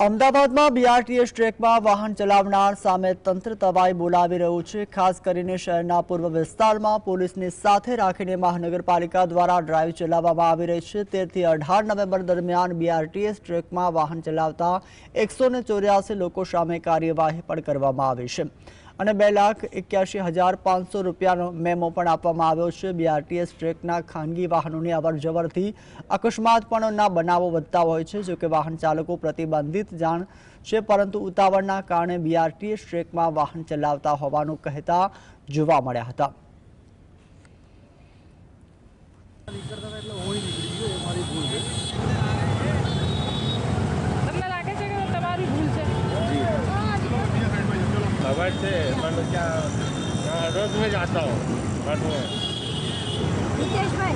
અમદાવાદમાં બીઆરટીએસ ટ્રેકમાં વાહન ચલાવનાર સામે તંત્ર તવાઈ બોલાવી રહ્યું છે। ખાસ કરીને શહેરના પૂર્વ વિસ્તારમાં પોલીસને સાથે રાખીને મહાનગરપાલિકા દ્વારા ડ્રાઈવ ચલાવવામાં આવી રહી છે। 13 થી 18 નવેમ્બર દરમિયાન બીઆરટીએસ ટ્રેકમાં વાહન ચલાવતા 184 લોકો સામે કાર્યવાહી પણ કરવામાં આવી છે અને 2,81,500 રૂપિયાનો મેમો પણ આપવામાં આવ્યો છે। બીઆરટીએસ ટ્રેકના ખાનગી વાહનોની અવરજવરથી અકસ્માતના બનાવો વધતા હોય છે। જોકે વાહન ચાલકો પ્રતિબંધિત જાણ છે, પરંતુ ઉતાવળના કારણે બીઆરટીએસ ટ્રેકમાં વાહન ચલાવતા હોવાનું કહેતા જોવા મળ્યા હતા। खबर से मैं क्या रोज में जाता हूँ। रितेश भाई